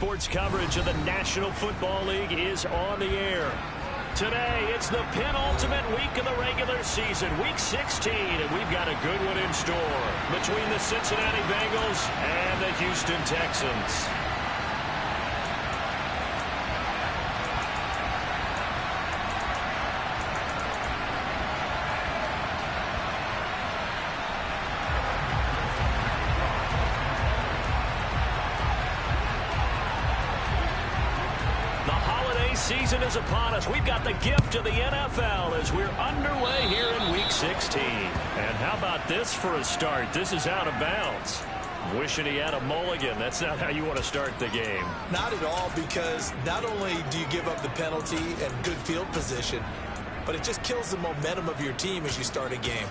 sports coverage of the National Football League is on the air. Today, it's the penultimate week of the regular season, Week 16, and we've got a good one in store between the Cincinnati Bengals and the Houston Texans. Season is upon us. We've got the gift of the NFL as we're underway here in Week 16. And how about this for a start? This is out of bounds. Wishing he had a mulligan. That's not how you want to start the game. Not at all, because not only do you give up the penalty and good field position, but it just kills the momentum of your team as you start a game.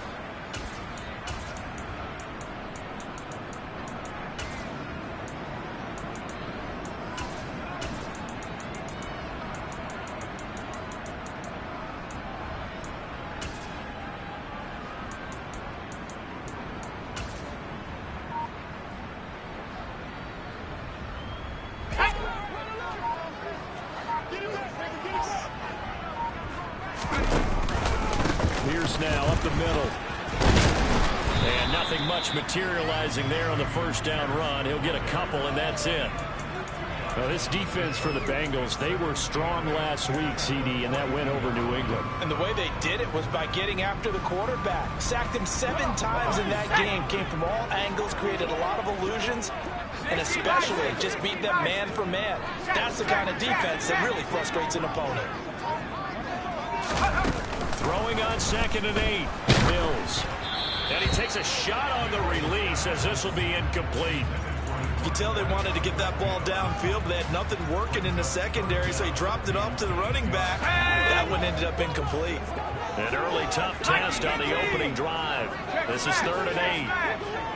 Now up the middle. And nothing much materializing there on the first down run. He'll get a couple, and that's it. Well, this defense for the Bengals, they were strong last week, CD, and that went over New England. And the way they did it was by getting after the quarterback. Sacked him 7 times in that game. Came from all angles, created a lot of illusions, and especially just beat them man for man. That's the kind of defense that really frustrates an opponent. Throwing on 2nd and 8. Mills. And he takes a shot on the release as this will be incomplete. You can tell they wanted to get that ball downfield, but they had nothing working in the secondary, so he dropped it off to the running back. That one ended up incomplete. An early tough test on the opening drive. This is 3rd and 8.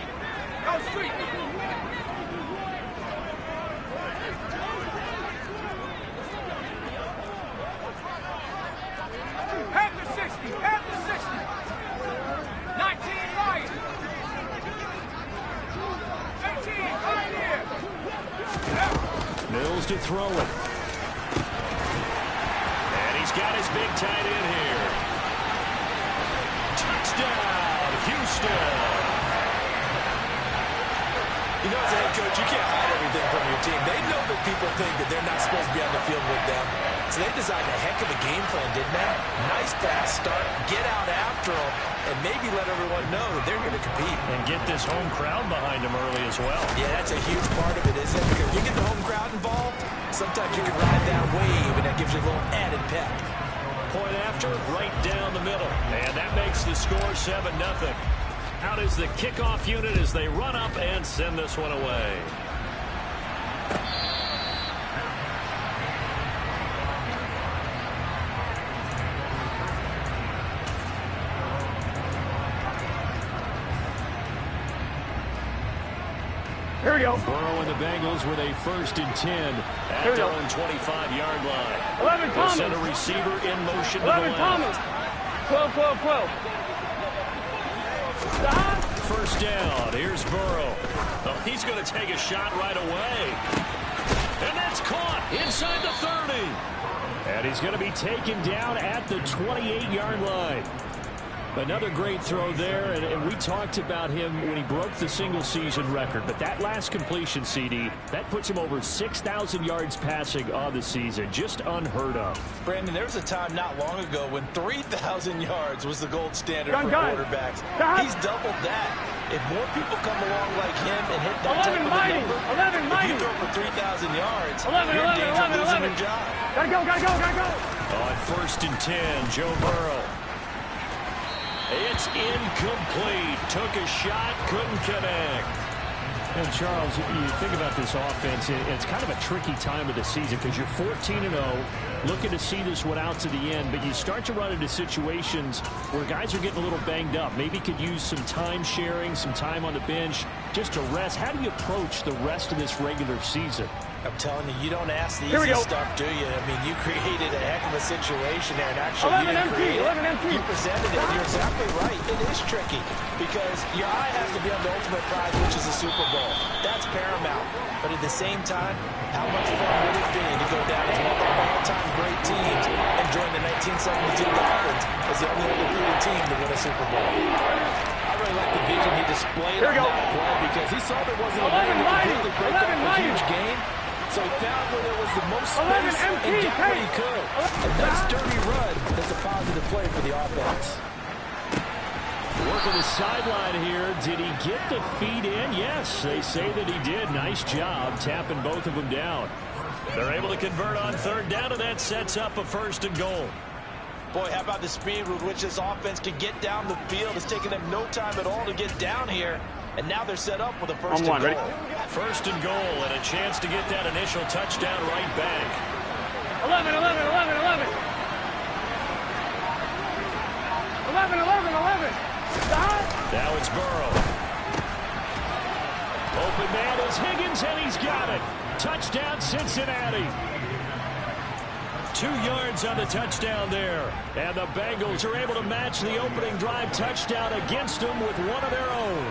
Mills to throw it. And he's got his big tight end here. Touchdown, Houston. You know, as a head coach, you can't hide everything from your team. They know that people think that they're not supposed to be on the field with them. So they designed a heck of a game plan, didn't they? Nice fast start, get out after them, and maybe let everyone know that they're going to compete. And get this home crowd behind them early as well. Yeah, that's a huge part of it, isn't it? Because you get the home crowd involved, sometimes you can ride that wave, and that gives you a little added pep. Point after, right down the middle. And that makes the score 7-0. Out is the kickoff unit as they run up and send this one away. Here we go. Burrow and the Bengals with a 1st and 10 at their own 25-yard line. 11 They'll Thomas. send a receiver in motion to 11 the Thomas. left. 12, 12, 12. Stop. First down. Here's Burrow. Oh, he's going to take a shot right away. And that's caught inside the 30. And he's going to be taken down at the 28-yard line. Another great throw there, and we talked about him when he broke the single-season record. But that last completion, CD, that puts him over 6,000 yards passing on the season. Just unheard of. Brandon, there was a time not long ago when 3,000 yards was the gold standard for quarterbacks. He's doubled that. If more people come along like him and hit that type of a number, if you throw for 3,000 yards, you're in danger of losing your job. Gotta go, gotta go, gotta go. On 1st and 10, Joe Burrow. It's incomplete. Took a shot, couldn't connect. And Charles, you think about this offense, it's kind of a tricky time of the season because you're 14-0, looking to see this one out to the end, but you start to run into situations where guys are getting a little banged up. Maybe could use some time sharing, some time on the bench just to rest. How do you approach the rest of this regular season? I'm telling you, you don't ask the easy stuff, do you? I mean, you created a heck of a situation there, and actually you didn't create it. You presented it, and you're exactly right. It is tricky because your eye has to be on the ultimate prize, which is the Super Bowl. That's paramount. But at the same time, how much fun would it be to go down as one of the all-time great teams and join the 1972 Dolphins as the only undefeated team to win a Super Bowl? I really like the vision he displayed on that play because he saw there wasn't a way to completely break up a huge game. So he found where there was the most space and got what he could. And that sturdy run, that's a positive play for the offense. Working the sideline here. Did he get the feet in? Yes, they say that he did. Nice job tapping both of them down. They're able to convert on third down, and that sets up a first and goal. Boy, how about the speed with which this offense can get down the field? It's taken them no time at all to get down here. And now they're set up with a first and goal. Ready? First and goal, and a chance to get that initial touchdown right back. 11, 11, 11, 11. 11, 11, 11. Now it's Burrow. Open man is Higgins, and he's got it. Touchdown, Cincinnati. 2 yards on the touchdown there. And the Bengals are able to match the opening drive touchdown against them with one of their own.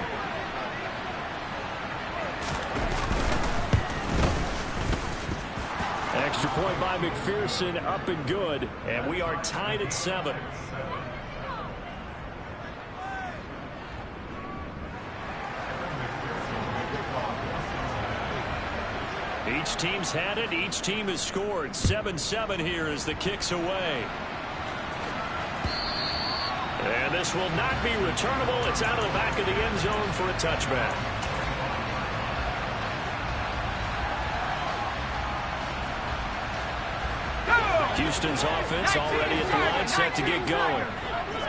Extra point by McPherson, up and good. And we are tied at 7. Each team's had it. Each team has scored. 7-7 here as the kick's away. And this will not be returnable. It's out of the back of the end zone for a touchback. Houston's offense already at the line, set to get going.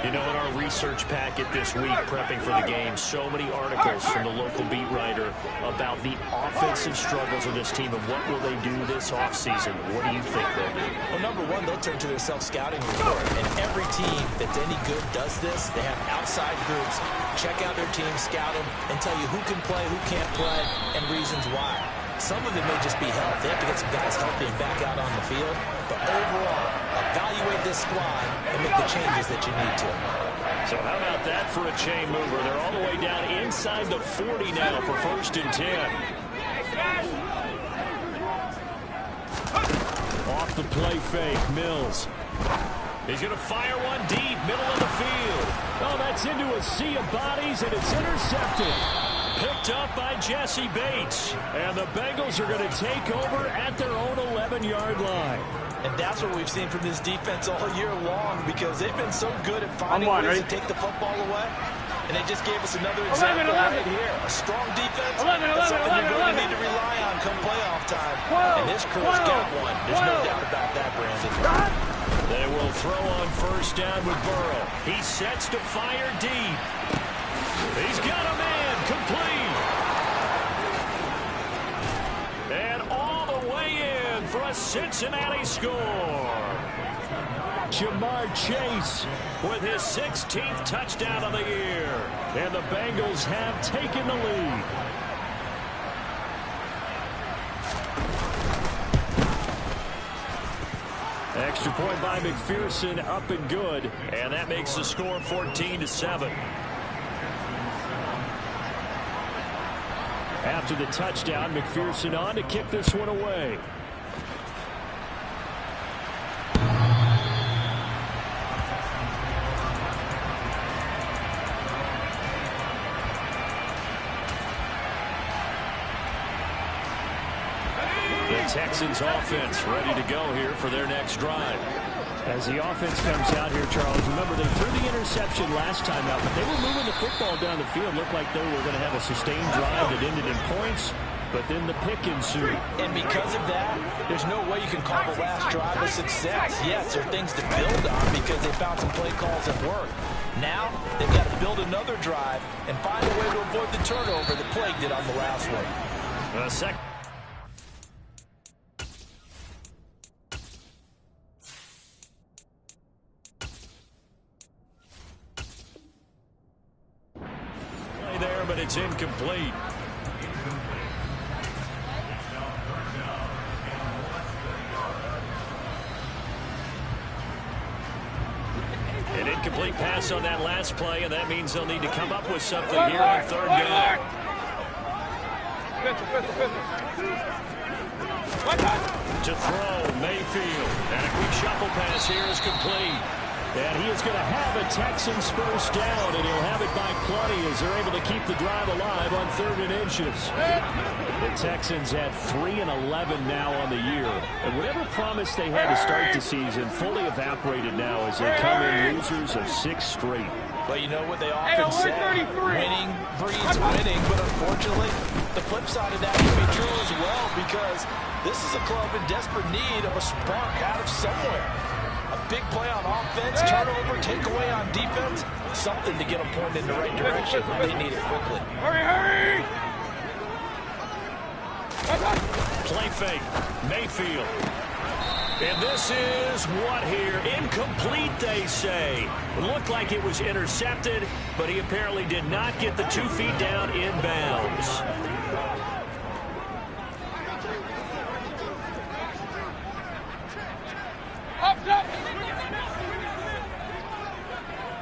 You know, in our research packet this week, prepping for the game, so many articles from the local beat writer about the offensive struggles of this team and what will they do this offseason. What do you think they'll do? Well, number one, they'll turn to their self-scouting report. And every team that's any good does this. They have outside groups, check out their team, scout them, and tell you who can play, who can't play, and reasons why. Some of it may just be health. They have to get some guys healthy and back out on the field. But overall, evaluate this squad and make the changes that you need to. So how about that for a chain mover? They're all the way down inside the 40 now for first and 10. Off the play fake, Mills. He's going to fire one deep, middle of the field. Oh, that's into a sea of bodies, and it's intercepted. Picked up by Jesse Bates. And the Bengals are going to take over at their own 11-yard line. And that's what we've seen from this defense all year long because they've been so good at finding ways to take the football away. And they just gave us another example right here. A strong defense, that's something you're going to need to rely on come playoff time. And this crew's got one. There's no doubt about that, Brandon. They will throw on first down with Burrow. He sets to fire deep. He's got a man complete. And all the way in for a Cincinnati score. Jamar Chase with his 16th touchdown of the year. And the Bengals have taken the lead. Extra point by McPherson, up and good. And that makes the score 14-7. After the touchdown, McPherson on to kick this one away. The Texans offense ready to go here for their next drive. As the offense comes out here, Charles, remember they threw the interception last time out, but they were moving the football down the field. Looked like they were going to have a sustained drive that ended in points, but then the pick ensued. And because of that, there's no way you can call the last drive a success. Yes, there are things to build on because they found some play calls that work. Now, they've got to build another drive and find a way to avoid the turnover that plagued it on the last one. There, but it's incomplete. pass on that last play, and that means they'll need to come up with something here on third down. To throw, Mayfield. And a quick shuffle pass here is complete. And he is going to have a Texans first down, and he'll have it by plenty as they're able to keep the drive alive on 3rd and inches. The Texans at 3-11 now on the year. And whatever promise they had to start the season fully evaporated now as they come in losers of 6 straight. But you know what they often say, winning breeds winning. But unfortunately, the flip side of that can be true as well, because this is a club in desperate need of a spark out of somewhere. A big play on offense, turnover, takeaway on defense, something to get them pointed in the right direction. They need it quickly. Hurry! Play fake, Mayfield. And this is what here? Incomplete, they say. It looked like it was intercepted, but he apparently did not get the 2 feet down in bounds.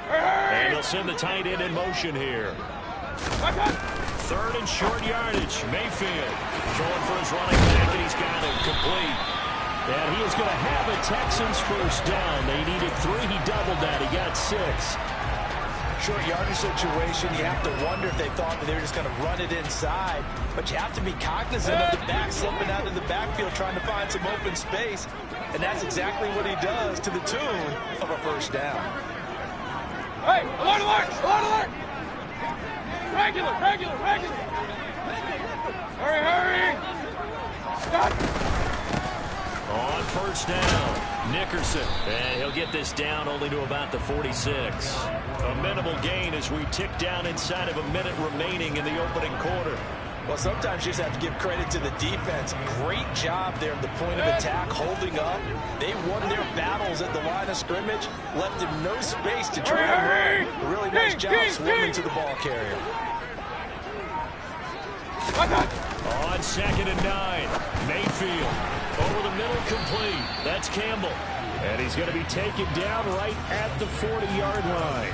And they'll send the tight end in motion here. 3rd and short yardage. Mayfield throwing for his running back, and he's got it complete. And he is going to have a Texans first down. They needed 3. He doubled that. He got 6. Short yardage situation, you have to wonder if they thought that they were just going to run it inside. But you have to be cognizant of the back slipping out of the backfield trying to find some open space. And that's exactly what he does, to the tune of a first down. Hey, alert! Regular! Hurry! Stop! On first down, Nickerson. And he'll get this down only to about the 46. A minimal gain as we tick down inside of a minute remaining in the opening quarter. Well, sometimes you just have to give credit to the defense. Great job there at the point of attack, holding up. They won their battles at the line of scrimmage, left him no space to try and run. A really nice job swimming to the ball carrier. On 2nd and 9, Mayfield over the middle, complete. That's Campbell. And he's going to be taken down right at the 40-yard line.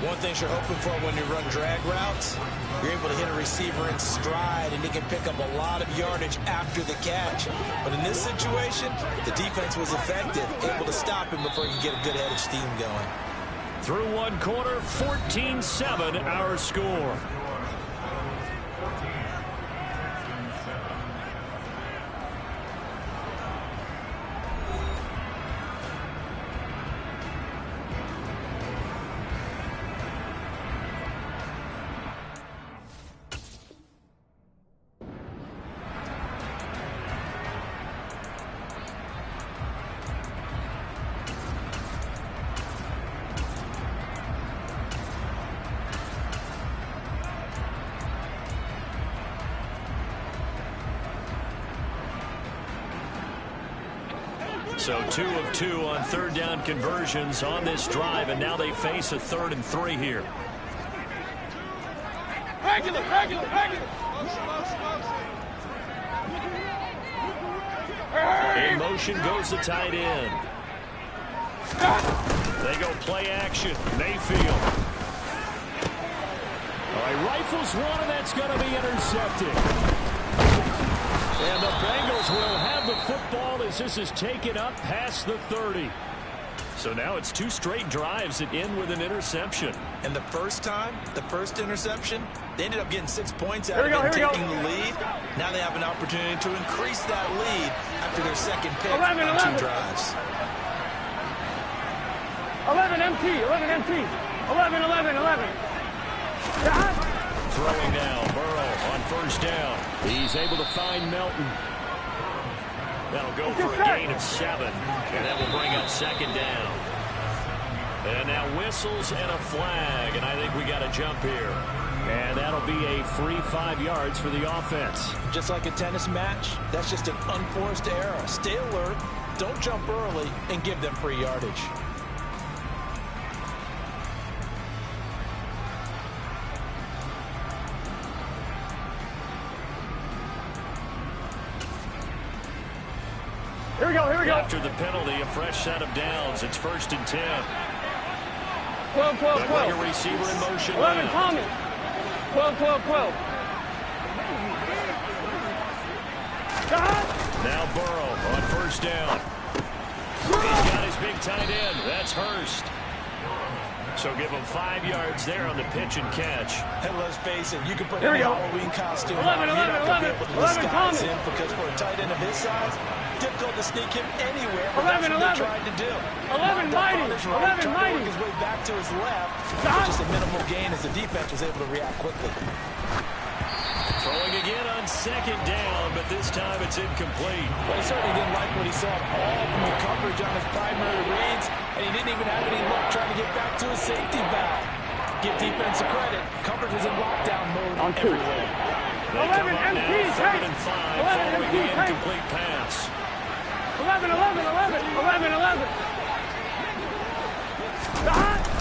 One thing you're hoping for when you run drag routes, you're able to hit a receiver in stride, and he can pick up a lot of yardage after the catch. But in this situation, the defense was effective, able to stop him before he could get a good head of steam going. Through one quarter, 14-7 our score. So 2 of 2 on 3rd down conversions on this drive, and now they face a 3rd and 3 here. Regular! In motion goes the tight end. They go play action. Mayfield. All right, rifles one, and that's going to be intercepted. And the Bengals will have the football as this is taken up past the 30. So now it's 2 straight drives that end with an interception. And the first time, the first interception, they ended up getting 6 points out of it and taking the lead. Now they have an opportunity to increase that lead after their second pick on 2 drives. 11 MT. 11. Throwing now, Burrow on first down. He's able to find Melton. That'll go for a gain of 7, and that will bring up 2nd down. And now whistles and a flag, and I think we got a jump here. And that'll be a free 5 yards for the offense. Just like a tennis match, that's just an unforced error. Stay alert, don't jump early, and give them free yardage. Here we go. After the penalty, a fresh set of downs. It's 1st and 10. 12, 12, They'll 12. bring a receiver in motion. 11, now. Thomas. 12, 12, 12. Now Burrow on first down. He's got his big tight end. That's Hurst. So give him 5 yards there on the pitch and catch. And let's face it, you can put Here we any go. Halloween costume 11, on. You're not going to be 11, able to 11, disguise Thomas. him because for a tight end of his size, difficult to sneak him anywhere. But 11, that's what 11. they tried to do. 11, mighty. On his right, 11, trying to mighty. work his way back to his left. Stop. Just a minimal gain as the defense was able to react quickly. Throwing again on second down, but this time it's incomplete. Well, he certainly didn't like what he saw all from the coverage on his primary reads, and he didn't even have any luck trying to get back to his safety valve. Give defense a credit. Coverage was in lockdown mode On two. everywhere. They 11 come up now, MT, 3rd take. and 5 11 following MT, the take. incomplete pass. 11, 11, 11, 11, 11.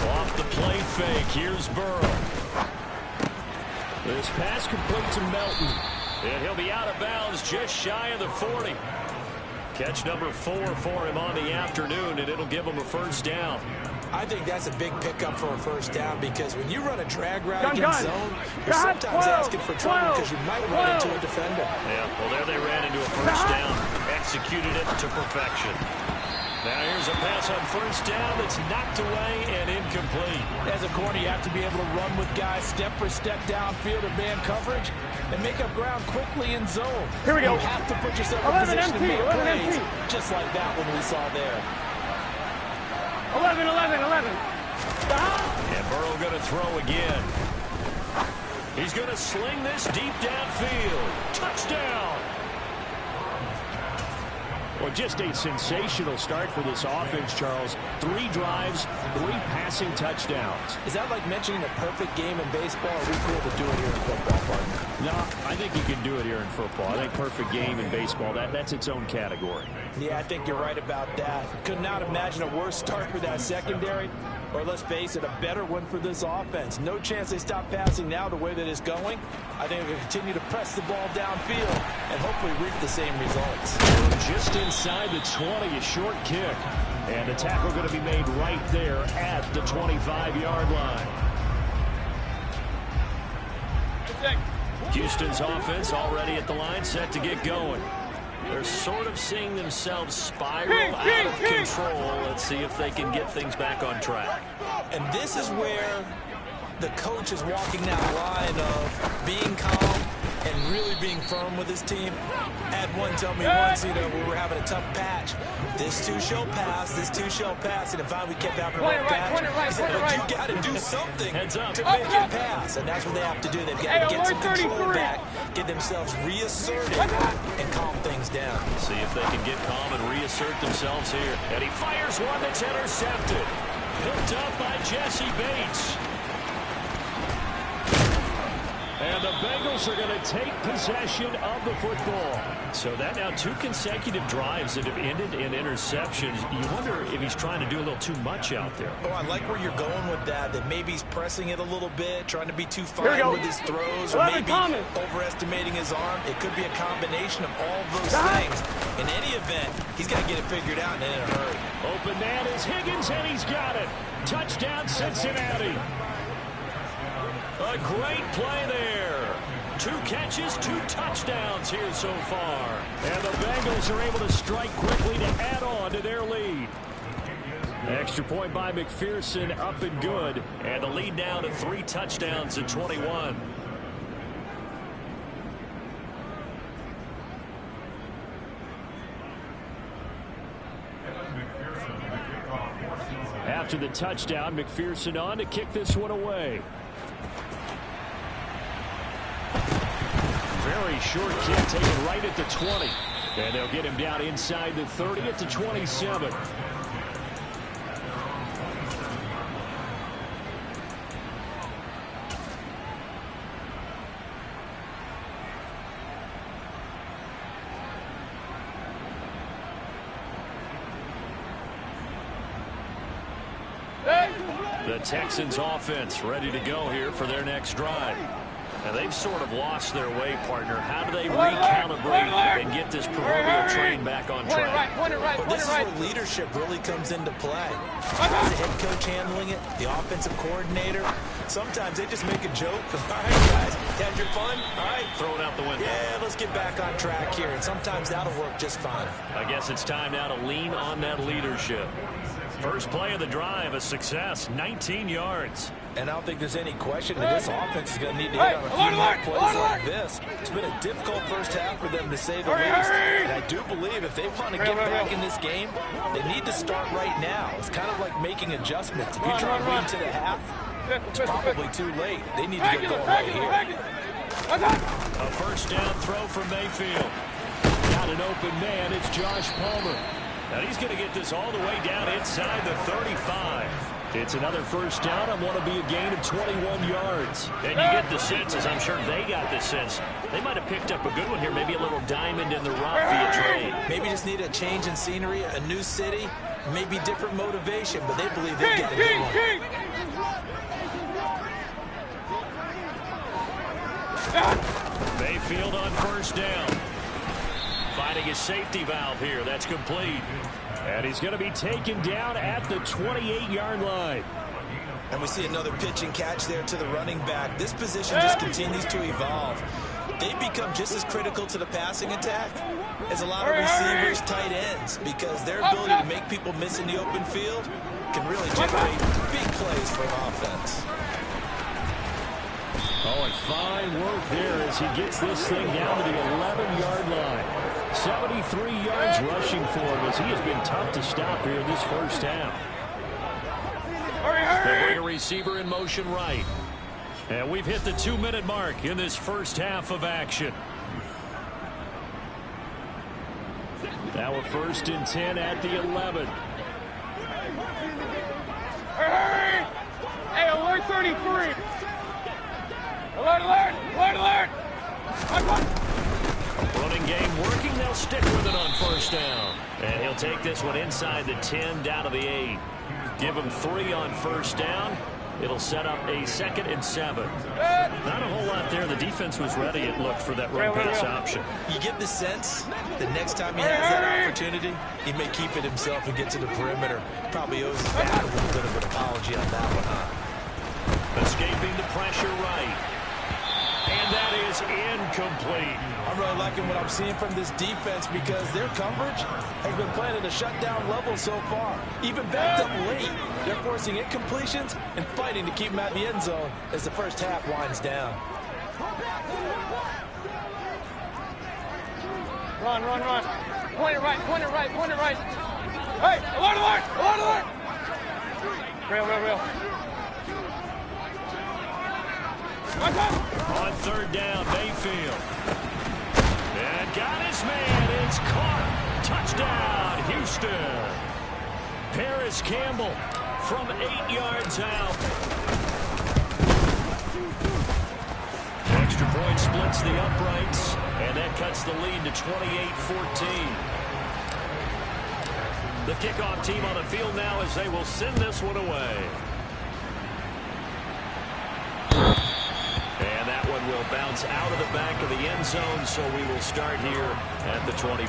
Off the play fake, here's Burrow. This pass complete to Melton. And he'll be out of bounds just shy of the 40. Catch number 4 for him on the afternoon, and it'll give him a first down. I think that's a big pickup for a first down because when you run a drag route Gun, against gun. zone, you're Gun, sometimes 12, asking for trouble because you might run into a 12. defender. Yeah, well, there they ran into a first down. Executed it to perfection. Now here's a pass on first down that's knocked away and incomplete. As a corner, you have to be able to run with guys step for step downfield or man coverage and make up ground quickly in zone. Here we go. You have to put yourself in 11 position to MT, make 11 plays, MT. just like that one we saw there. 11, 11, 11. And Burrow going to throw again. He's going to sling this deep downfield. Touchdown! Well, just a sensational start for this offense, Charles. 3 drives, 3 passing touchdowns. Is that like mentioning a perfect game in baseball, or are we cool to do it here in football, partner? No, I think you can do it here in football. I think perfect game in baseball, that's its own category. Yeah, I think you're right about that. Could not imagine a worse start for that secondary, or let's face it, a better one for this offense. No chance they stop passing now the way that it's going. I think they're going to continue to press the ball downfield and hopefully reap the same results. Just inside the 20, a short kick. And the tackle going to be made right there at the 25-yard line. Houston's offense already at the line, set to get going. They're sort of seeing themselves spiral out of control. Let's see if they can get things back on track. And this is where the coach is walking that line of being calm and really being firm with his team. Had one tell me once, we were having a tough patch. This too shall pass, this too shall pass. And if we kept having a rough patch, he said, but you got to do something to make it pass. And that's what they have to do. They've got to get some control back, get themselves reasserted, and calm things down. See if they can get calm and reassert themselves here. And he fires one that's intercepted. Picked up by Jesse Bates. And the Bengals are going to take possession of the football. So that now 2 consecutive drives that have ended in interceptions. You wonder if he's trying to do a little too much out there. Oh, I like where you're going with that. That maybe he's pressing it a little bit, trying to be too fine with his throws, or maybe overestimating his arm. It could be a combination of all those things. In any event, he's got to get it figured out and in a hurry. Open man is Higgins, and he's got it. Touchdown, Cincinnati. A great play there. 2 catches, 2 touchdowns here so far. And the Bengals are able to strike quickly to add on to their lead. Extra point by McPherson, up and good. And the lead now to 3 touchdowns at 21. After the touchdown, McPherson on to kick this one away. Very short kick taken right at the 20. And they'll get him down inside the 30 at the 27. The Texans offense ready to go here for their next drive. And they've sort of lost their way, partner. How do they recalibrate and get this proverbial train back on track? Well, this is where leadership really comes into play. The head coach handling it, the offensive coordinator. Sometimes they just make a joke. All right, guys, had your fun? All right. Throw it out the window. Yeah, let's get back on track here. And sometimes that'll work just fine. I guess it's time now to lean on that leadership. First play of the drive, a success, 19 yards. And I don't think there's any question that this offense is going to need to hit on a few more plays like this. It's been a difficult first half for them, to say the least. And I do believe if they want to get back in this game, they need to start right now. It's kind of like making adjustments. If you try to run to the half, it's probably too late. They need to get going right here. A first down throw from Mayfield. Got an open man. It's Josh Palmer. Now he's going to get this all the way down inside the 35. It's another first down on what will be a gain of 21 yards. And you get the sense, as I'm sure they got the sense, they might have picked up a good one here, maybe a little diamond in the rough via trade. Maybe just need a change in scenery, a new city, maybe different motivation, but they believe they've got a good one. Mayfield on first down. Finding his safety valve here. That's complete. And he's going to be taken down at the 28-yard line. And we see another pitch and catch there to the running back. This position just continues to evolve. They become just as critical to the passing attack as a lot of receivers, tight ends, because their ability to make people miss in the open field can really generate big plays for an offense. Oh, and fine work there as he gets this thing down to the 11-yard line. 73 yards rushing for him as he has been tough to stop here in this first half. They bring a receiver in motion right. And we've hit the 2-minute mark in this first half of action. Now a 1st and 10 at the 11. Hey, alert 33. Alert, alert, alert, alert. Running game working. They'll stick with it on first down. And he'll take this one inside the 10 down to the 8. Give him 3 on first down. It'll set up a 2nd and 7. Not a whole lot there. The defense was ready, it looked, for that run pass option. You get the sense that next time he has that opportunity, he may keep it himself and get to the perimeter. Probably owes his dad a little bit of an apology on that one, huh? Escaping the pressure right. And that is incomplete. I'm really liking what I'm seeing from this defense because their coverage has been playing at a shutdown level so far. Even backed up late, they're forcing incompletions and fighting to keep them out of the end zone as the first half winds down. Run, run, run. Point it right, point it right, point it right. Hey, alert, alert, alert, alert. Real, real, real. On 3rd down, Mayfield. And got his man. It's caught. Touchdown, Houston. Paris Campbell from 8 yards out. Extra point splits the uprights, and that cuts the lead to 28-14. The kickoff team on the field now as they will send this one away. And that one will bounce out of the back of the end zone, so we will start here at the 25.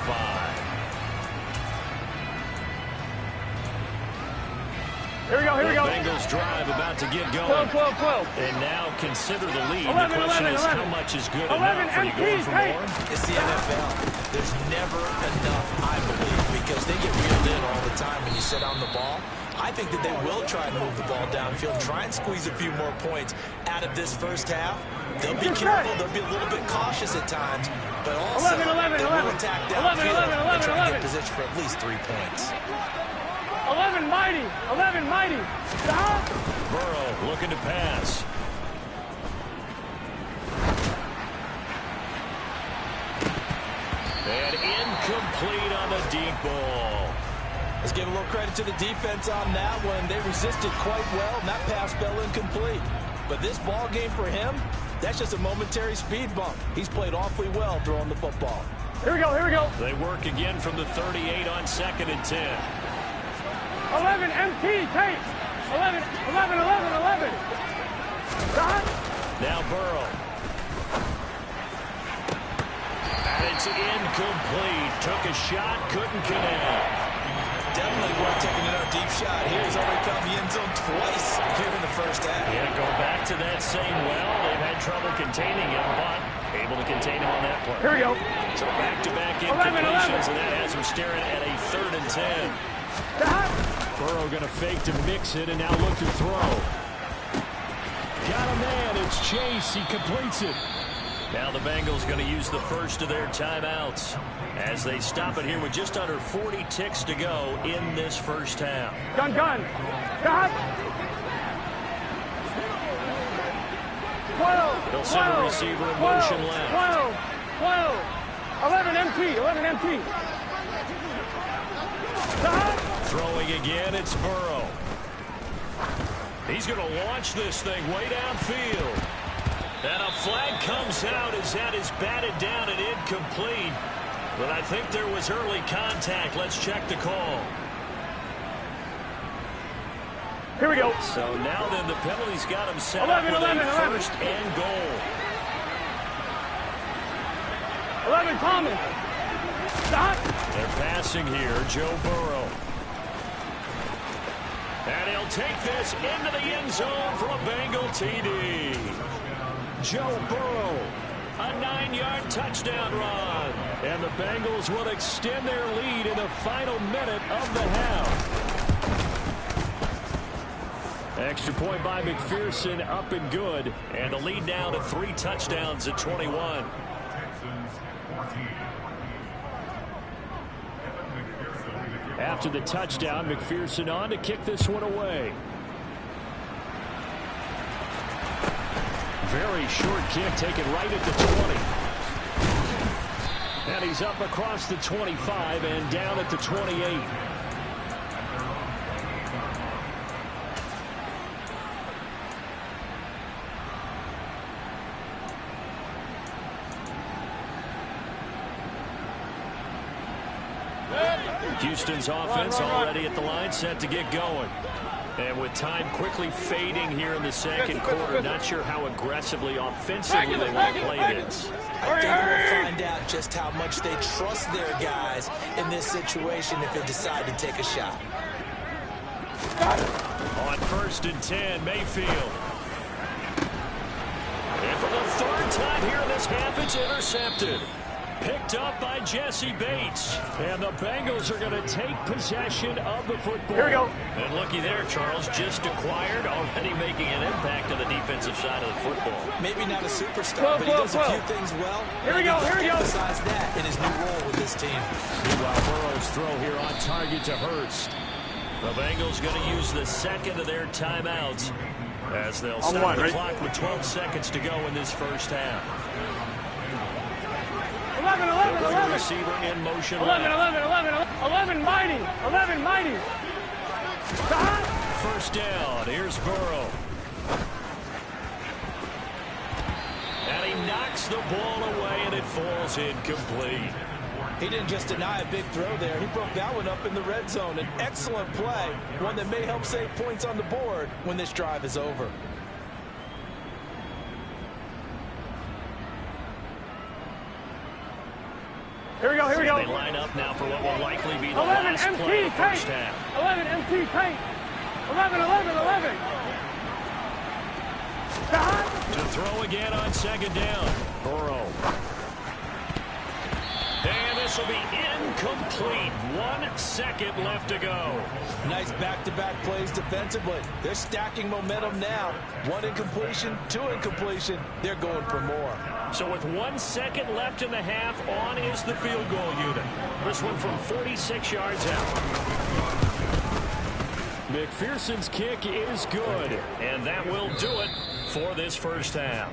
Here we go, here we go. Bengals drive about to get going. 12, 12. And now consider the lead. 11, the question 11, is 11. how much is good 11 enough? Are you going for more? It's the NFL. There's never enough, I believe, because they get reeled in all the time when you sit on the ball. I think that they will try and move the ball downfield, try and squeeze a few more points out of this first half. They'll be careful. They'll be a little bit cautious at times, but also 11, 11, they 11. will attack downfield 11, 11, and try and 11. get position for at least 3 points. 11 mighty, 11 mighty. Burrow looking to pass. And incomplete on the deep ball. Let's give a little credit to the defense on that one. They resisted quite well, and that pass fell incomplete. But this ball game for him, that's just a momentary speed bump. He's played awfully well throwing the football. Here we go, here we go. They work again from the 38 on 2nd and 10. 11 MT, tape. 11, 11, 11, 11. Now Burrow. is incomplete. Took a shot, couldn't connect. Definitely worth taking another deep shot. He's already found the end zone twice here in the first half. Yeah, go back to that same well. They've had trouble containing him, but able to contain him on that play. Here we go. So back-to-back incompletions, and that has him staring at a 3rd and 10. Burrow going to fake to mix it, and now look to throw. Got a man. It's Chase. He completes it. Now the Bengals going to use the first of their timeouts as they stop it here with just under 40 ticks to go in this first half. Gun. Got. 12. They'll send a receiver in motion left. 12. 11 empty. Throwing again, it's Burrow. He's going to launch this thing way downfield. And a flag comes out as that is batted down and incomplete. But I think there was early contact. Let's check the call. Here we go. So now then the penalty's got him set 11, up with 11, a 11. first and goal. 11 Thomas. Stop. They're passing here, Joe Burrow. And he'll take this into the end zone for a Bengal TD. Joe Burrow, a 9-yard touchdown run. And the Bengals will extend their lead in the final minute of the half. Extra point by McPherson, up and good. And the lead now to 3 touchdowns at 21. After the touchdown, McPherson on to kick this one away. Very short kick, taken right at the 20. And he's up across the 25 and down at the 28. Houston's offense already at the line, set to get going. And with time quickly fading here in the second quarter, not sure how aggressively offensively they want to play this. I think we'll find out just how much they trust their guys in this situation if they decide to take a shot. On 1st and 10, Mayfield. And for the 3rd time here in this half, it's intercepted. Picked up by Jesse Bates. And the Bengals are going to take possession of the football. Here we go. And looky there, Charles, just acquired, already making an impact on the defensive side of the football. Maybe not a superstar, but he does a few things well. Here we go. Besides that, in his new role with this team. Meanwhile, Burrow's throw here on target to Hurst. The Bengals going to use the second of their timeouts as they'll stop the clock with 12 seconds to go in this first half. 11. Receiver in motion. 11 mighty. Stop. First down. Here's Burrow. And he knocks the ball away, and it falls incomplete. He didn't just deny a big throw there. He broke that one up in the red zone. An excellent play, one that may help save points on the board when this drive is over. Here we go. They line up now for what will likely be the 11 last MT play of the first tank. half. 11 MT tank. 11. Stop. To throw again on 2nd down. Burrow. And this will be incomplete. 1 second left to go. Nice back-to-back plays defensively. They're stacking momentum now. 1 incompletion, 2 incompletion. They're going for more. So with 1 second left in the half, on is the field goal unit. This one from 46 yards out. McPherson's kick is good, and that will do it for this first half.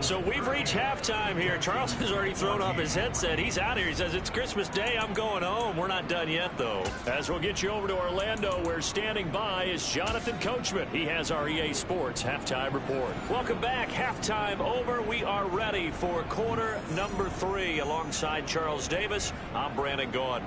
So we've reached halftime here. Charles has already thrown off his headset. He's out here. He says, it's Christmas Day. I'm going home. We're not done yet, though. As we'll get you over to Orlando, where standing by is Jonathan Coachman. He has our EA Sports Halftime Report. Welcome back. Halftime over. We are ready for quarter number 3. Alongside Charles Davis, I'm Brandon Gaudin.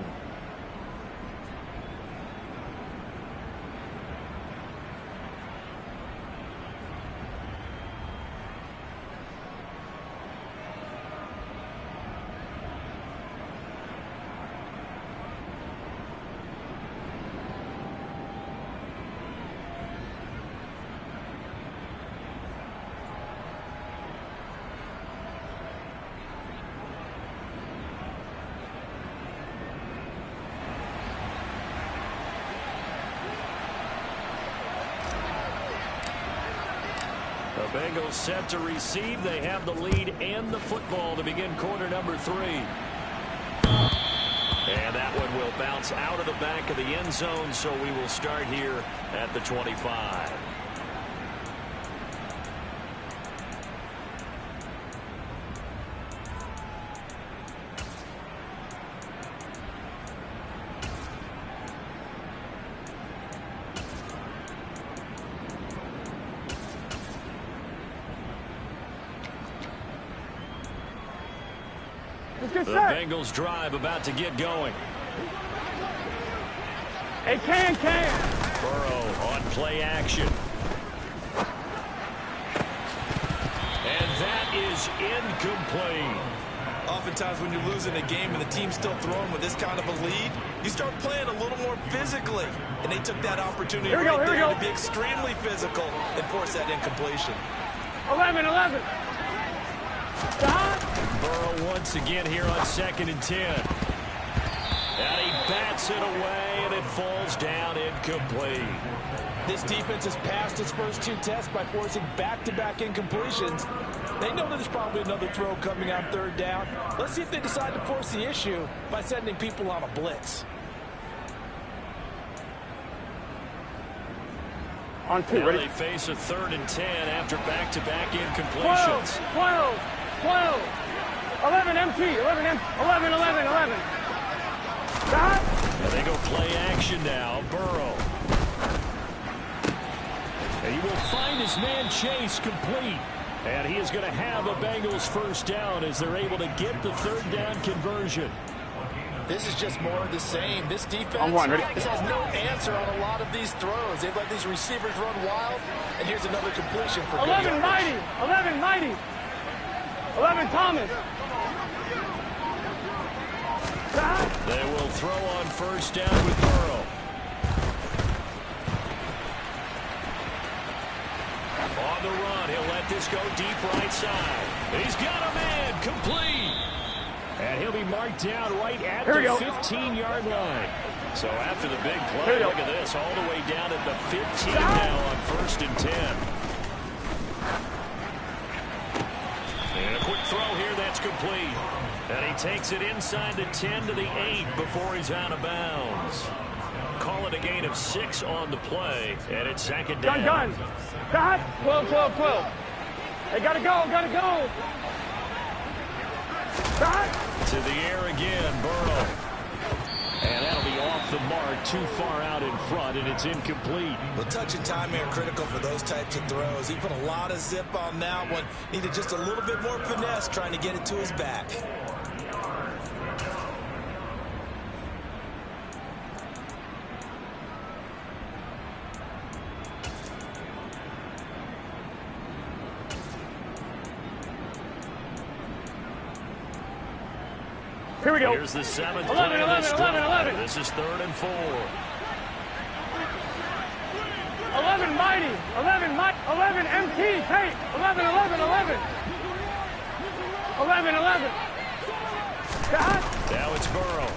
The Bengals set to receive. They have the lead and the football to begin quarter number 3. And that one will bounce out of the back of the end zone, so we will start here at the 25. The Bengals drive about to get going. Hey, can. Burrow on play action. And that is incomplete. Oftentimes when you're losing a game and the team's still throwing with this kind of a lead, you start playing a little more physically. And they took that opportunity right there to be extremely physical and force that incompletion. 11. Burrow once again here on 2nd and 10. And he bats it away, and it falls down incomplete. This defense has passed its first 2 tests by forcing back-to-back incompletions. They know that there's probably another throw coming on 3rd down. Let's see if they decide to force the issue by sending people on a blitz. On 2, ready? They face a 3rd and 10 after back-to-back incompletions. 12. 11 MT. 11. And they go play action now. Burrow. And he will find his man Chase complete. And he is going to have a Bengals first down as they're able to get the 3rd down conversion. This is just more of the same. This defense this has no answer on a lot of these throws. They've let these receivers run wild. And here's another completion for 11 Mighty. 11 Thomas. They will throw on first down with Burrow. On the run, he'll let this go deep right side. He's got a man complete. And he'll be marked down right at the 15-yard line. So after the big play, look at this, all the way down at the 15 now on 1st and 10. And a quick throw here, that's complete. And he takes it inside the 10 to the 8 before he's out of bounds. Call it a gain of 6 on the play, and it's 2nd down. Gun. 12. They gotta go. To the air again, Burrow. And that'll be off the mark, too far out in front, and it's incomplete. Well, touch and timing are critical for those types of throws. He put a lot of zip on that one. Needed just a little bit more finesse trying to get it to his back. Here we go. Here's the 7th. 11. This is 3rd and 4. 11 Mighty. 11 MT. Tate. 11. 11. Now it's Burrow.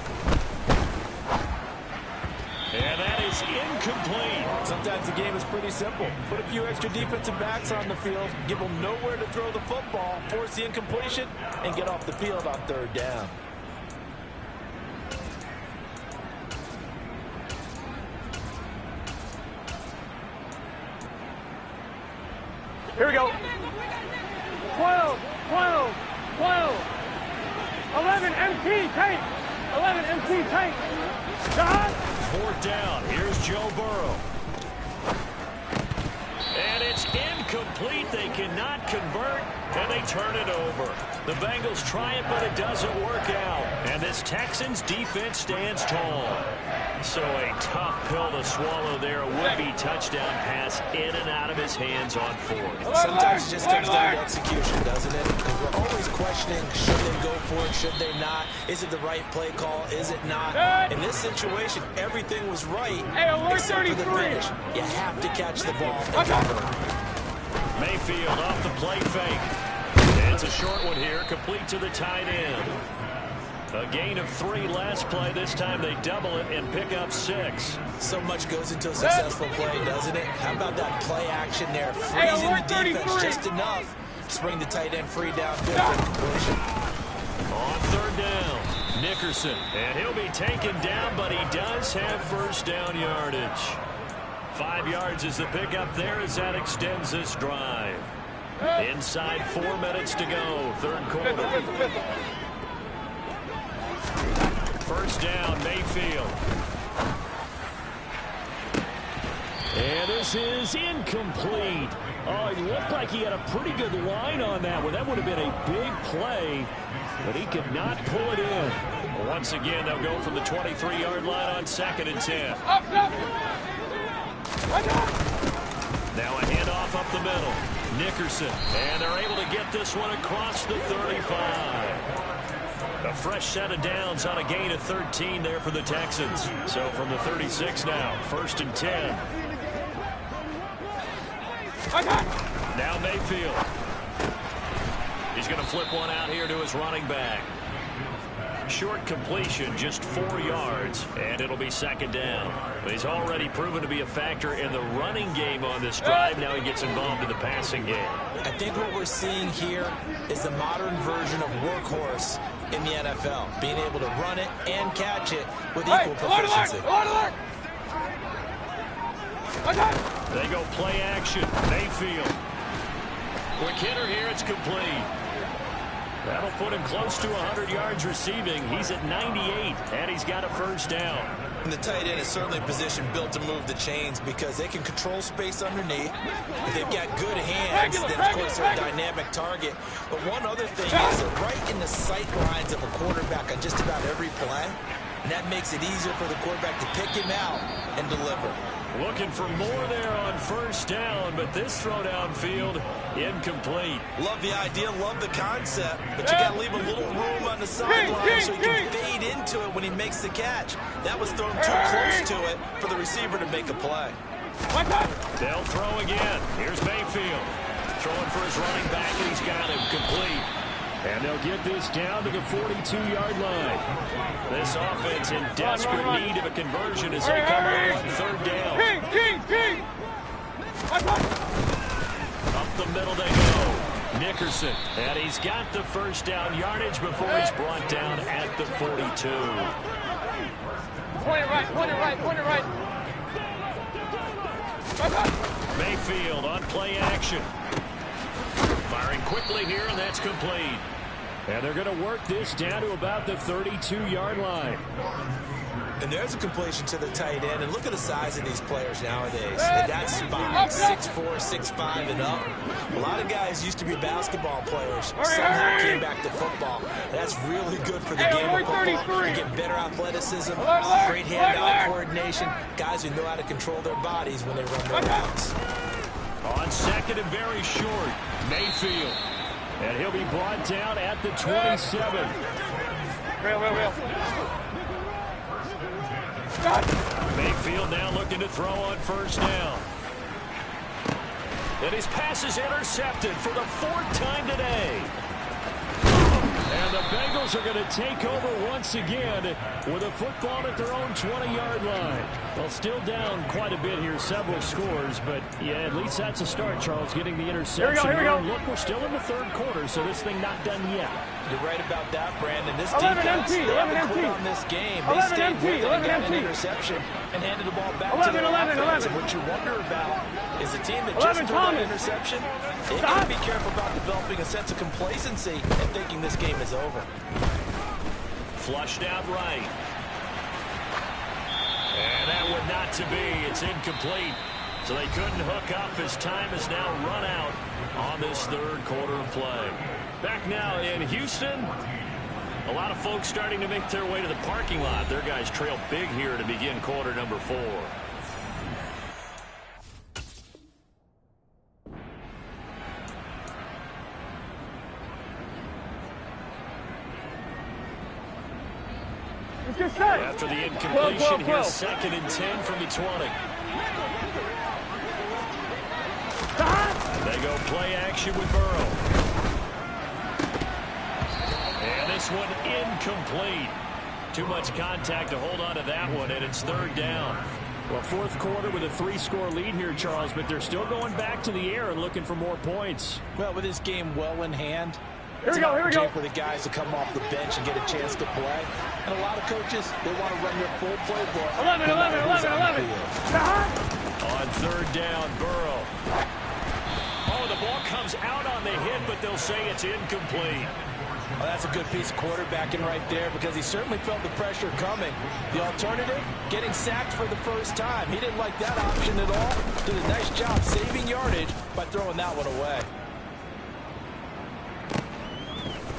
And that is incomplete. Sometimes the game is pretty simple. Put a few extra defensive backs on the field, give them nowhere to throw the football, force the incompletion, and get off the field on 3rd down. Here we go. 12. 11 MT. Tate. 11 MT. Tate. 4th down. Here's Joe Burrow. And it's incomplete. They cannot convert, and they turn it over. The Bengals try it, but it doesn't work out. And this Texans defense stands tall. So a tough pill to swallow there. A would-be touchdown pass in and out of his hands on 4th. Sometimes it just comes down to execution, doesn't it? Because we're always questioning, should they go for it, should they not? Is it the right play call? Is it not? In this situation, everything was right, except for the finish. You have to catch the ball and convert. Mayfield off the play fake. And it's a short one here, complete to the tight end. A gain of 3 last play. This time they double it and pick up 6. So much goes into a successful play, doesn't it? How about that play action there? Freezing the defense just enough to bring the tight end free downfield for completion. On 3rd down, Nickerson. And he'll be taken down, but he does have first down yardage. 5 yards is the pickup there as that extends this drive. Inside 4 minutes to go, 3rd quarter. First down, Mayfield. And this is incomplete. Oh, it looked like he had a pretty good line on that one. That would have been a big play, but he could not pull it in. Once again, they'll go from the 23-yard line on 2nd and 10. Now a handoff up the middle. Nickerson, and they're able to get this one across the 35. A fresh set of downs on a gain of 13 there for the Texans. So from the 36 now, 1st and 10. Now Mayfield. He's going to flip one out here to his running back. Short completion, just 4 yards, and it'll be 2nd down. But he's already proven to be a factor in the running game on this drive. Now he gets involved in the passing game. I think what we're seeing here is the modern version of workhorse in the NFL, being able to run it and catch it with equal proficiency. They go play action. Mayfield. Quick hitter here. It's complete. That'll put him close to 100 yards receiving. He's at 98, and he's got a first down. And the tight end is certainly a position built to move the chains because they can control space underneath. If they've got good hands, then, of course, they're a dynamic target. But one other thing is they're right in the sight lines of a quarterback on just about every play, and that makes it easier for the quarterback to pick him out and deliver. Looking for more there on first down, but this throw downfield, incomplete. Love the idea, love the concept, but you got to leave a little room on the sideline so he can fade into it when he makes the catch. That was thrown too close to it for the receiver to make a play. They'll throw again. Here's Mayfield. Throwing for his running back, and he's got him complete. And they'll get this down to the 42-yard line. This offense in desperate need of a conversion as they come over on 3rd down. Up the middle they go. Nickerson. And he's got the first down yardage before he's brought down at the 42. Point it right, point it right, point it right. Mayfield on play action. Firing quickly here, and that's complete. And they're going to work this down to about the 32-yard line. And there's a completion to the tight end. And look at the size of these players nowadays. And that spot, 6'4", 6'5", and up. A lot of guys used to be basketball players. Somehow came back to football. That's really good for the game of football. You get better athleticism, great hand-eye coordination. Guys who know how to control their bodies when they run their routes. On 2nd and very short, Mayfield. And he'll be brought down at the 27. Real. Mayfield now looking to throw on first down. And his pass is intercepted for the 4th time today. And the Bengals are going to take over once again with a football at their own 20-yard line. Well, still down quite a bit here, several scores, but yeah, at least that's a start, Charles, getting the interception. Here we go. Look, we're still in the 3rd quarter, so this thing not done yet. You're right about that, Brandon. This defense, they haven't quit on this game. They stayed with it and got an interception and handed the ball back to their offense. And what you wonder about is a team that just threw that interception, they got to be careful about developing a sense of complacency and thinking this game is over. Flushed out right. And that would not to be. It's incomplete. So they couldn't hook up as time has now run out on this 3rd quarter of play. Back now in Houston. A lot of folks starting to make their way to the parking lot. Their guys trail big here to begin quarter number 4. After the incompletion, here's 2nd and 10 from the 20. They go play action with Burrow. And this one incomplete. Too much contact to hold on to that one, and it's third down. Well, fourth quarter with a 3-score lead here, Charles, but they're still going back to the air and looking for more points. Well, with this game well in hand, here we go. For the guys to come off the bench and get a chance to play. And a lot of coaches, they want to run their full playbook. 11. On third down, Burrow. Oh, the ball comes out on the hit, but they'll say it's incomplete. Well, that's a good piece of quarterbacking right there because he certainly felt the pressure coming. The alternative, getting sacked for the first time. He didn't like that option at all. Did a nice job saving yardage by throwing that one away.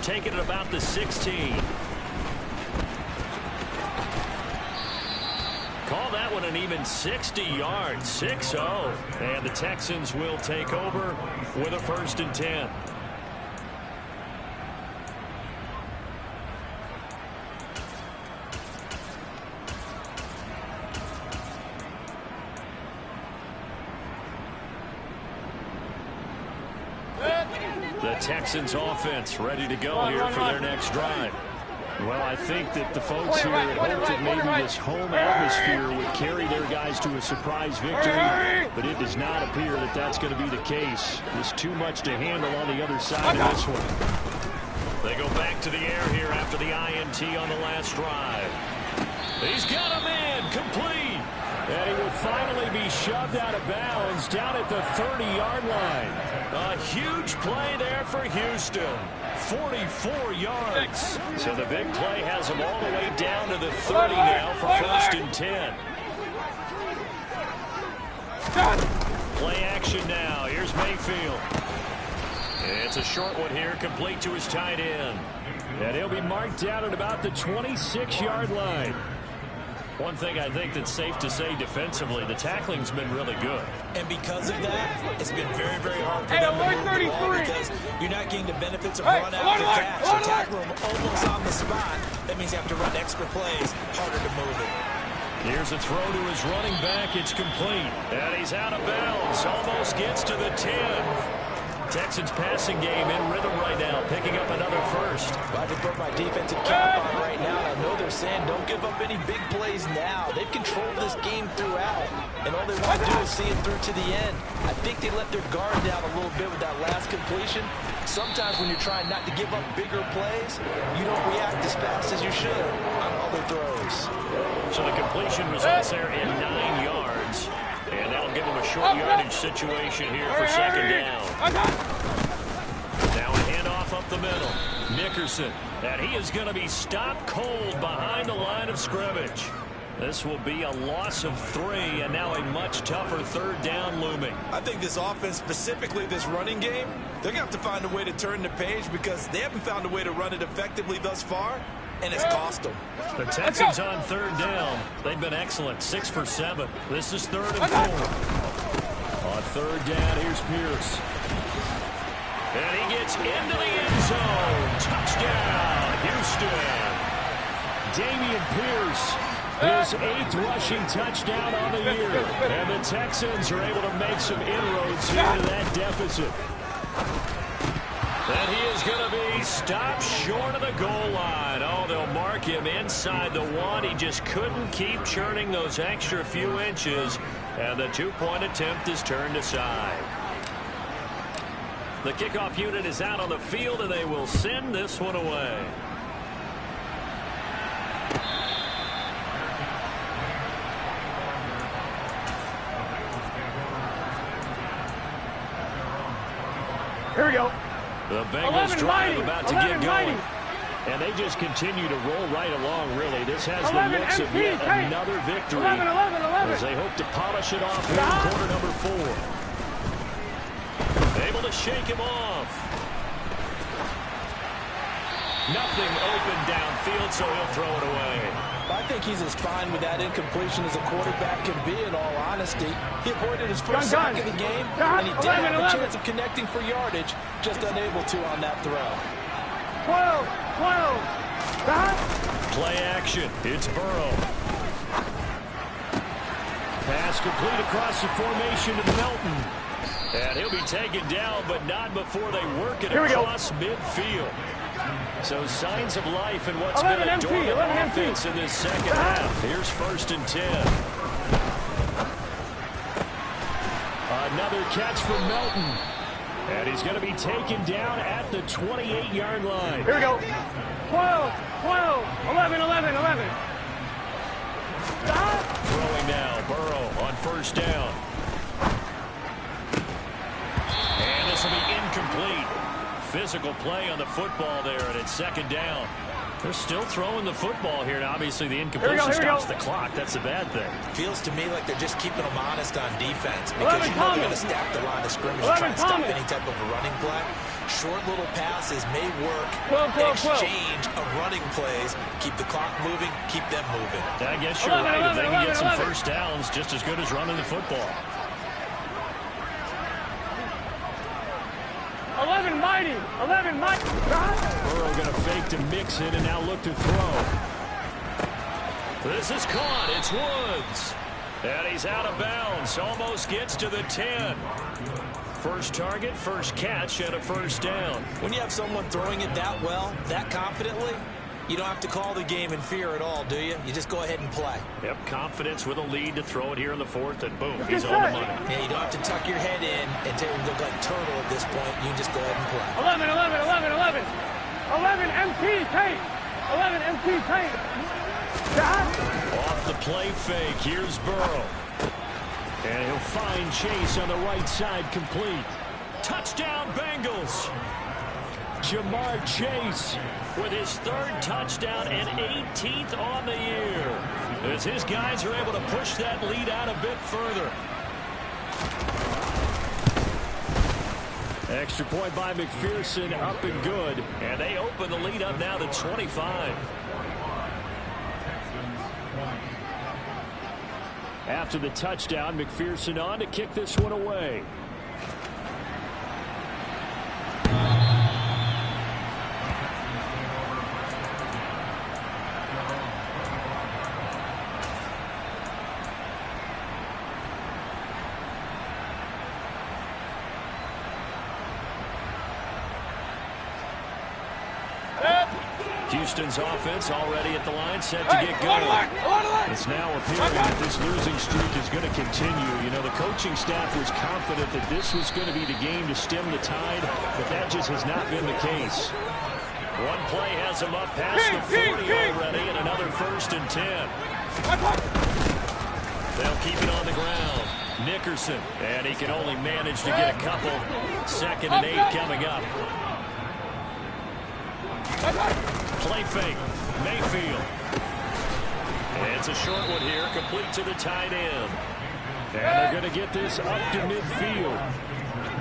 Taking it about the 16. Call that one an even 60 yards, 6-0. And the Texans will take over with a 1st and 10. The Texans offense ready to go here for their next drive. Well, I think that the folks here had hoped that maybe this home atmosphere would carry their guys to a surprise victory, but it does not appear that that's going to be the case. There's too much to handle on the other side of this one. They go back to the air here after the INT on the last drive. He's got a man complete. And he will finally be shoved out of bounds down at the 30-yard line. A huge play there for Houston. 44 yards. So the big play has him all the way down to the 30 now for 1st and 10. Play action now. Here's Mayfield. It's a short one here, complete to his tight end. And he'll be marked down at about the 26-yard line. One thing I think that's safe to say defensively, the tackling's been really good. And because of that, it's been very, very hard for them to move the ball because you're not getting the benefits of run after catch. You tackle them almost on the spot. That means you have to run extra plays, harder to move it. Here's a throw to his running back. It's complete. And he's out of bounds. Almost gets to the 10. Texans passing game in rhythm right now, picking up another first. I can put my defensive cap on right now, and I know they're saying don't give up any big plays now. They've controlled this game throughout, and all they want to do is see it through to the end. I think they let their guard down a little bit with that last completion. Sometimes when you're trying not to give up bigger plays, you don't react as fast as you should on other throws. So the completion results there in 9 yards. And that'll give them a short yardage situation here for 2nd down. Now a handoff up the middle. Nickerson. And he is going to be stopped cold behind the line of scrimmage. This will be a loss of 3, and now a much tougher 3rd down looming. I think this offense, specifically this running game, they're going to have to find a way to turn the page because they haven't found a way to run it effectively thus far. And it's cost them. The Texans on 3rd down. They've been excellent. 6 for 7. This is 3rd and 4. On 3rd down, here's Pierce. And he gets into the end zone. Touchdown, Houston. Dameon Pierce, his 8th rushing touchdown on the year. And the Texans are able to make some inroads here to that deficit. And he is going to be stopped short of the goal line. Oh, they'll mark him inside the 1. He just couldn't keep churning those extra few inches. And the 2-point attempt is turned aside. The kickoff unit is out on the field, and they will send this one away. Here we go. The Bengals drive about to get going. And they just continue to roll right along, really. This has the looks of yet another victory as they hope to polish it off here in quarter number 4. Able to shake him off. Nothing open downfield, so he'll throw it away. I think he's as fine with that incompletion as a quarterback can be, in all honesty. He avoided his first sack of the game, and he did have a chance of connecting for yardage, just unable to on that throw. 12. Play action. It's Burrow. Pass complete across the formation to Melton. And he'll be taken down, but not before they work it across midfield. So signs of life in what's been a dormant offense in this second half. Here's 1st and 10. Another catch from Melton. And he's going to be taken down at the 28-yard line. Here we go. 12, 12, 11, 11, 11. Stop. Throwing now, Burrow on 1st down. And this will be incomplete. Physical play on the football there, and it's 2nd down. They're still throwing the football here, and obviously the incompletion stops the clock. That's the bad thing. Feels to me like they're just keeping them honest on defense because you know they're going to stack the line of scrimmage and try and stop any type of a running play. Short little passes may work in exchange of running plays. Keep the clock moving, keep them moving. I guess you're right. If they can get some 1st downs, just as good as running the football. 11 mighty. 11 mighty. Burrow going to fake to mix it and now look to throw. This is caught. It's Woods. And he's out of bounds. Almost gets to the 10. First target, first catch, and a 1st down. When you have someone throwing it that well, that confidently, you don't have to call the game in fear at all, do you? You just go ahead and play. Yep, confidence with a lead to throw it here in the 4th, and boom, he's on the money. Yeah, you don't have to tuck your head in and look like turtle at this point. You can just go ahead and play. 11, 11, 11, 11. 11 MT tape. 11 MT tape. Off the play fake, here's Burrow. And he'll find Chase on the right side, complete. Touchdown, Bengals. Jamar Chase with his 3rd touchdown and 18th on the year. As his guys are able to push that lead out a bit further. Extra point by McPherson, up and good. And they open the lead up now to 25. After the touchdown, McPherson on to kick this one away. Houston's offense already at the line, set to get going. It's now appearing that this losing streak is going to continue. You know, the coaching staff was confident that this was going to be the game to stem the tide, but that just has not been the case. One play has him up past the 40 already, and another 1st and 10. They'll keep it on the ground. Nickerson, and he can only manage to get a couple. 2nd and 8 coming up. Play fake. Mayfield. And it's a short one here, complete to the tight end. And they're going to get this up to midfield.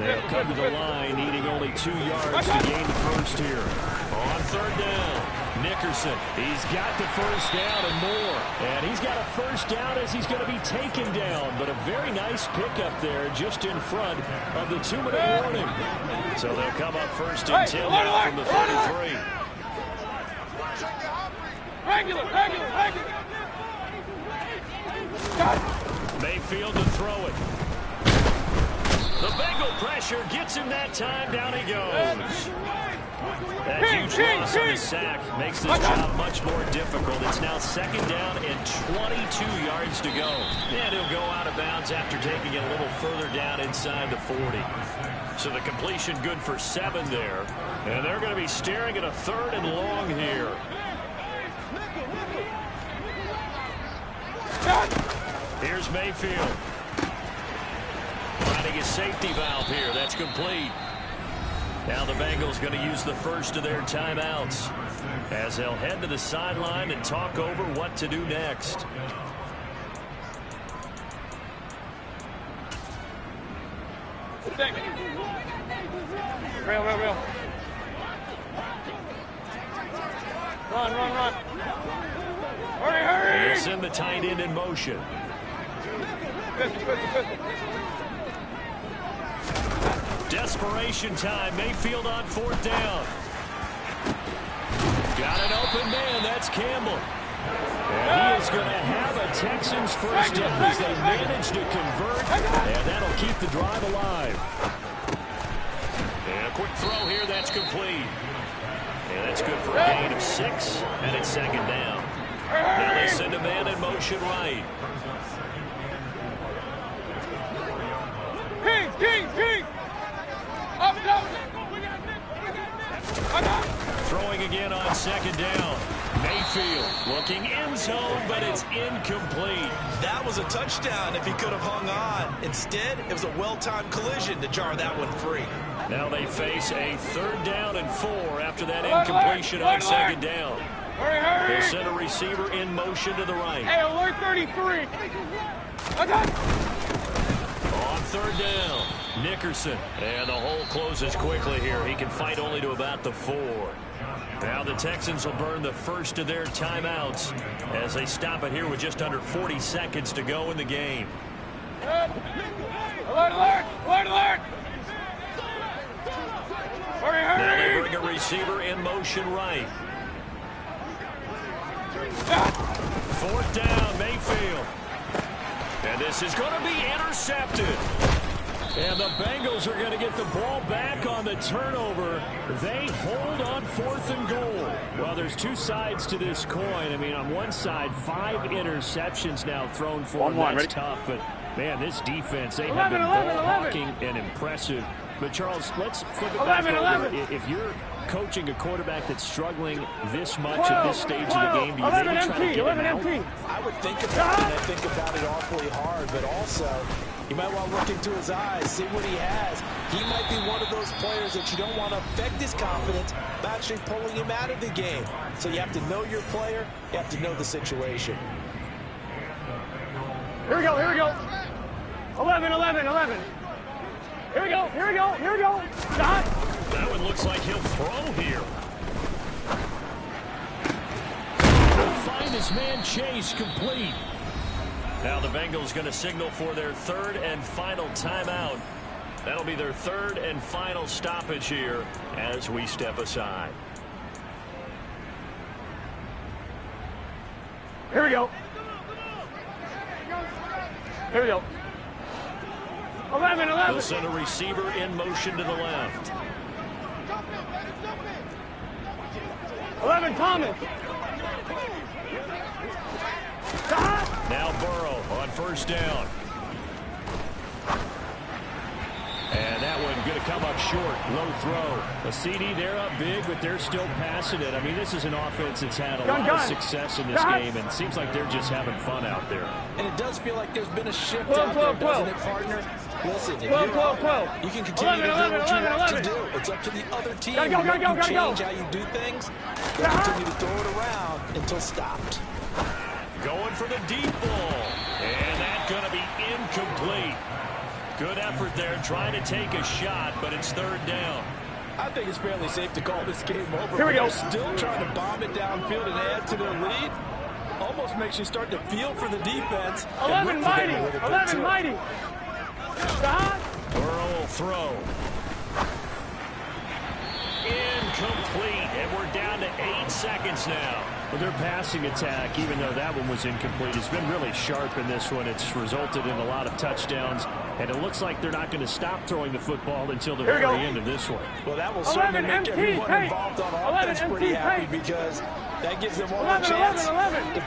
They'll come to the line, needing only 2 yards to gain the 1st here. On 3rd down, Nickerson. He's got the 1st down and more. And he's got a 1st down as he's going to be taken down. But a very nice pickup there just in front of the 2-minute warning. So they'll come up 1st and 10 now from the 33. Regular. Mayfield to throw it. The Bengal pressure gets him that time. Down he goes. That huge loss on the sack makes this job much more difficult. It's now 2nd down and 22 yards to go. And he'll go out of bounds after taking it a little further down inside the 40. So the completion good for 7 there. And they're going to be staring at a 3rd and long here. Here's Mayfield. Finding his safety valve here. That's complete. Now the Bengals going to use the 1st of their timeouts as they'll head to the sideline and talk over what to do next. Real. Run. Hurry. They'll send the tight end in motion. Desperation time. Mayfield on 4th down. Got an open man. That's Campbell. And he is going to have a Texans 1st down as they manage to convert. And that'll keep the drive alive. And a quick throw here. That's complete. And that's good for a gain of 6, and it's second down. Now they send a man in motion right. King! Up. Throwing again on second down. Mayfield looking end zone, but it's incomplete. That was a touchdown if he could have hung on. Instead, it was a well-timed collision to jar that one free. Now they face a 3rd down and 4 after that incompletion on second down. Hurry! They'll send a receiver in motion to the right. Hey, alert 33. On 3rd down, Nickerson. And the hole closes quickly here. He can fight only to about the 4. Now the Texans will burn the first of their timeouts as they stop it here with just under 40 seconds to go in the game. Alert! Hurry! Now they bring a receiver in motion right. 4th down, Mayfield. And this is going to be intercepted. And the Bengals are going to get the ball back on the turnover. They hold on 4th and goal. Well, there's 2 sides to this coin. I mean, on one side, 5 interceptions now thrown for them. That's tough. But, man, this defense, they have been ball-hawking and impressive. But, Charles, let's flip it back over. If you're coaching a quarterback that's struggling this much at this stage of the game, do you maybe try to get him out? I would think about it, and I think about it awfully hard, but also you might want to look into his eyes, see what he has. He might be one of those players that you don't want to affect his confidence by actually pulling him out of the game. So you have to know your player, you have to know the situation. Here we go. 11. Here we go. Shot. That one looks like he'll throw here. He'll find his man Chase complete. Now the Bengals going to signal for their 3rd and final timeout. That'll be their 3rd and final stoppage here as we step aside. Here we go. 11. They'll send a receiver in motion to the left. 11, Thomas. Now Burrow on 1st down. And that one going to come up short. Low throw. A CD, they're up big, but they're still passing it. I mean, this is an offense that's had a lot of success in this game, and it seems like they're just having fun out there. And it does feel like there's been a shift out there, doesn't it, partner? Listen, if you're up, you can continue to do what you want to do. It's up to the other team to change how you do things. They continue to throw it around until stopped. Going for the deep ball. And that's going to be incomplete. Good effort there trying to take a shot, but it's 3rd down. I think it's fairly safe to call this game over. Here we go. They're still trying to bomb it downfield and add to their lead. Almost makes you start to feel for the defense. 11 mighty. Burrow will throw. Incomplete, and we're down to 8 seconds now. Well, their passing attack, even though that one was incomplete, has been really sharp in this one. It's resulted in a lot of touchdowns, and it looks like they're not going to stop throwing the football until the very end of this one. Well, that will certainly make everyone involved on offense pretty happy because that gives them all a chance to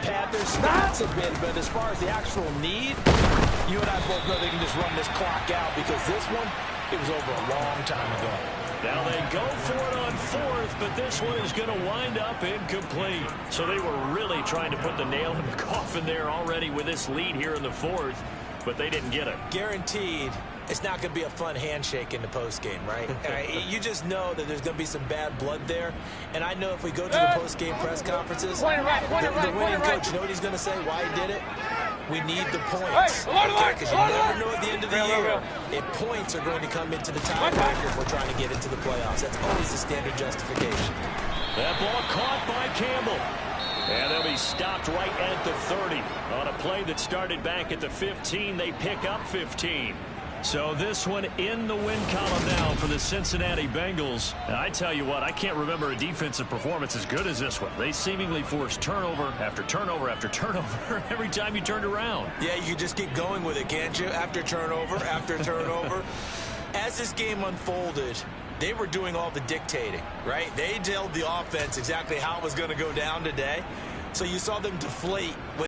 pad their stats a bit. But as far as the actual need, you and I both know they can just run this clock out because this one, it was over a long time ago. Now they go for it on 4th, but this one is going to wind up incomplete. So they were really trying to put the nail in the coffin there already with this lead here in the 4th, but they didn't get it. Guaranteed, it's not going to be a fun handshake in the postgame, right? You just know that there's going to be some bad blood there. And I know if we go to the postgame press conferences, the winning coach, you know what he's going to say, why he did it? We need the points. Because you never know at the end of the year if points are going to come into the tiebreaker if we're trying to get into the playoffs. That's always the standard justification. That ball caught by Campbell. And they'll be stopped right at the 30. On a play that started back at the 15, they pick up 15. So this one in the win column now for the Cincinnati Bengals. And I tell you what, I can't remember a defensive performance as good as this one. They seemingly forced turnover after turnover after turnover every time you turned around. Yeah, you just keep going with it, can't you? After turnover after turnover. As this game unfolded, they were doing all the dictating, right? They told the offense exactly how it was going to go down today. So you saw them deflate when